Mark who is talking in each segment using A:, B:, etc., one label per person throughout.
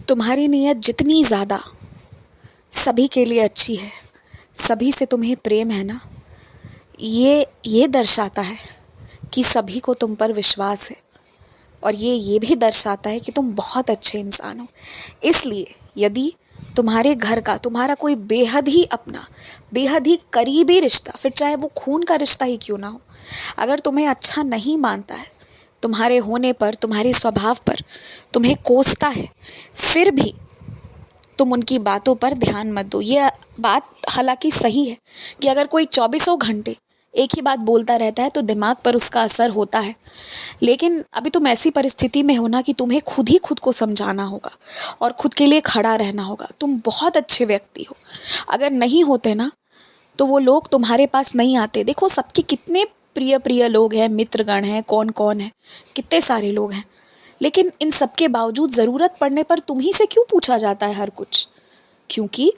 A: तुम्हारी नीयत जितनी ज़्यादा सभी के लिए अच्छी है, सभी से तुम्हें प्रेम है ना, ये दर्शाता है कि सभी को तुम पर विश्वास है। और ये भी दर्शाता है कि तुम बहुत अच्छे इंसान हो। इसलिए यदि तुम्हारे घर का तुम्हारा कोई बेहद ही अपना, बेहद ही करीबी रिश्ता, फिर चाहे वो खून का रिश्ता ही क्यों ना हो, अगर तुम्हें अच्छा नहीं मानता है, तुम्हारे होने पर, तुम्हारे स्वभाव पर तुम्हें कोसता है, फिर भी तुम उनकी बातों पर ध्यान मत दो। ये बात हालांकि सही है कि अगर कोई 24 घंटे एक ही बात बोलता रहता है तो दिमाग पर उसका असर होता है। लेकिन अभी तुम ऐसी परिस्थिति में हो ना कि तुम्हें खुद ही खुद को समझाना होगा और खुद के लिए खड़ा रहना होगा। तुम बहुत अच्छे व्यक्ति हो। अगर नहीं होते ना तो वो लोग तुम्हारे पास नहीं आते। देखो सबके कितने प्रिय प्रिय लोग हैं, मित्रगण हैं, कौन कौन है, कितने सारे लोग हैं। लेकिन इन सब के बावजूद ज़रूरत पड़ने पर तुम ही से क्यों पूछा जाता है हर कुछ? क्योंकि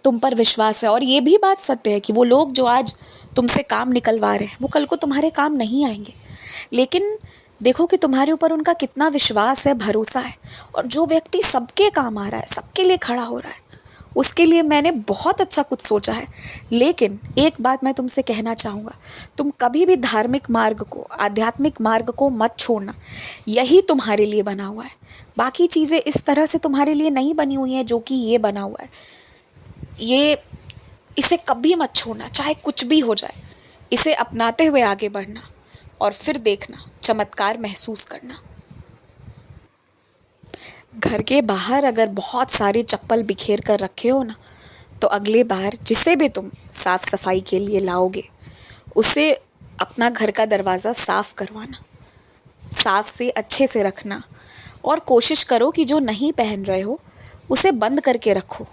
A: तुम पर विश्वास है। और ये भी बात सत्य है कि वो लोग जो आज तुमसे काम निकलवा रहे हैं वो कल को तुम्हारे काम नहीं आएंगे। लेकिन देखो कि तुम्हारे ऊपर उनका कितना विश्वास है, भरोसा है। और जो व्यक्ति सबके काम आ रहा है, सबके लिए खड़ा हो रहा है, उसके लिए मैंने बहुत अच्छा कुछ सोचा है। लेकिन एक बात मैं तुमसे कहना चाहूँगा, तुम कभी भी धार्मिक मार्ग को, आध्यात्मिक मार्ग को मत छोड़ना। यही तुम्हारे लिए बना हुआ है। बाकी चीज़ें इस तरह से तुम्हारे लिए नहीं बनी हुई हैं जो कि ये बना हुआ है। इसे कभी मत छोड़ना, चाहे कुछ भी हो जाए। इसे अपनाते हुए आगे बढ़ना और फिर देखना, चमत्कार महसूस करना। घर के बाहर अगर बहुत सारे चप्पल बिखेर कर रखे हो ना, तो अगले बार जिसे भी तुम साफ सफाई के लिए लाओगे, उसे अपना घर का दरवाज़ा साफ करवाना, साफ से अच्छे से रखना। और कोशिश करो कि जो नहीं पहन रहे हो उसे बंद करके रखो।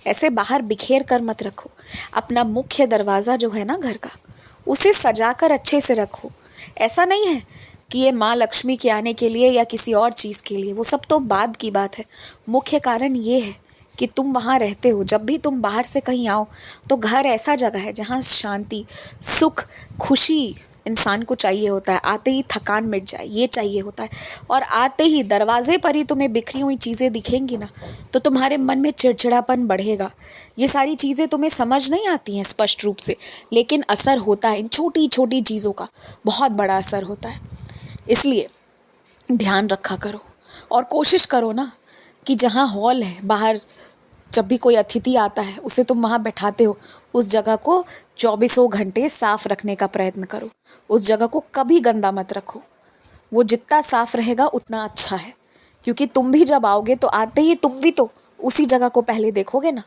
A: ऐसे बाहर बिखेर कर मत रखो। अपना मुख्य दरवाज़ा जो है ना घर का, उसे सजा कर अच्छे से रखो। ऐसा नहीं है कि ये माँ लक्ष्मी के आने के लिए या किसी और चीज़ के लिए, वो सब तो बाद की बात है। मुख्य कारण ये है कि तुम वहाँ रहते हो। जब भी तुम बाहर से कहीं आओ तो घर ऐसा जगह है जहाँ शांति, सुख, खुशी इंसान को चाहिए होता है। आते ही थकान मिट जाए, ये चाहिए होता है। और आते ही दरवाजे पर ही तुम्हें बिखरी हुई चीज़ें दिखेंगी ना, तो तुम्हारे मन में चिड़चिड़ापन बढ़ेगा। ये सारी चीज़ें तुम्हें समझ नहीं आती हैं स्पष्ट रूप से, लेकिन असर होता है। इन छोटी छोटी चीज़ों का बहुत बड़ा असर होता है। इसलिए ध्यान रखा करो और कोशिश करो ना कि जहाँ हॉल है बाहर, जब भी कोई अतिथि आता है उसे तुम वहाँ बैठाते हो, उस जगह को 24 घंटे साफ रखने का प्रयत्न करो। उस जगह को कभी गंदा मत रखो। वो जितना साफ रहेगा उतना अच्छा है। क्योंकि तुम भी जब आओगे तो आते ही तुम भी तो उसी जगह को पहले देखोगे ना,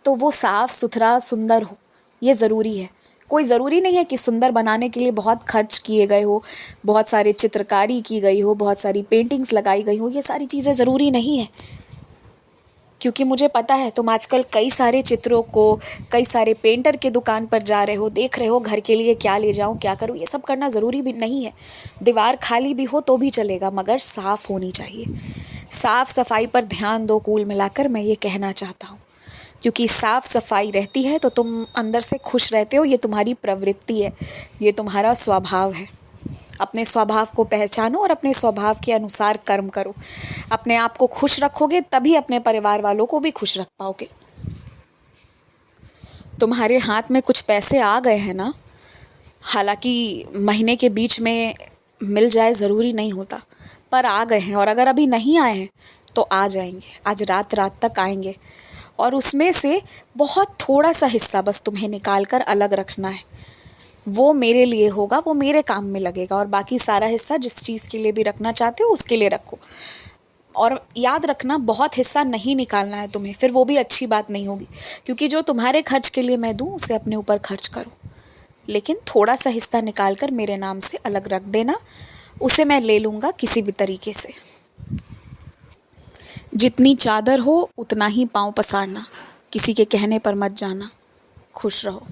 A: तो वो साफ सुथरा सुंदर हो, ये ज़रूरी है। कोई ज़रूरी नहीं है कि सुंदर बनाने के लिए बहुत खर्च किए गए हो, बहुत सारे चित्रकारी की गई हो, बहुत सारी पेंटिंग्स लगाई गई हो। ये सारी चीज़ें ज़रूरी नहीं है। क्योंकि मुझे पता है तुम आजकल कई सारे चित्रों को, कई सारे पेंटर के दुकान पर जा रहे हो, देख रहे हो घर के लिए क्या ले जाऊं, क्या करूं। ये सब करना ज़रूरी भी नहीं है। दीवार खाली भी हो तो भी चलेगा, मगर साफ़ होनी चाहिए। साफ़ सफाई पर ध्यान दो। कुल मिलाकर मैं ये कहना चाहता हूँ, क्योंकि साफ़ सफाई रहती है तो तुम अंदर से खुश रहते हो। ये तुम्हारी प्रवृत्ति है, ये तुम्हारा स्वभाव है। अपने स्वभाव को पहचानो और अपने स्वभाव के अनुसार कर्म करो। अपने आप को खुश रखोगे तभी अपने परिवार वालों को भी खुश रख पाओगे। तुम्हारे हाथ में कुछ पैसे आ गए हैं ना, हालांकि महीने के बीच में मिल जाए ज़रूरी नहीं होता, पर आ गए हैं। और अगर अभी नहीं आए हैं तो आ जाएंगे, आज रात रात तक आएंगे। और उसमें से बहुत थोड़ा सा हिस्सा बस तुम्हें निकाल कर अलग रखना है। वो मेरे लिए होगा, वो मेरे काम में लगेगा। और बाकी सारा हिस्सा जिस चीज़ के लिए भी रखना चाहते हो उसके लिए रखो। और याद रखना, बहुत हिस्सा नहीं निकालना है तुम्हें, फिर वो भी अच्छी बात नहीं होगी। क्योंकि जो तुम्हारे खर्च के लिए मैं दूँ उसे अपने ऊपर खर्च करो, लेकिन थोड़ा सा हिस्सा निकाल कर मेरे नाम से अलग रख देना। उसे मैं ले लूँगा किसी भी तरीके से। जितनी चादर हो उतना ही पाँव पसारना, किसी के कहने पर मत जाना। खुश रहो।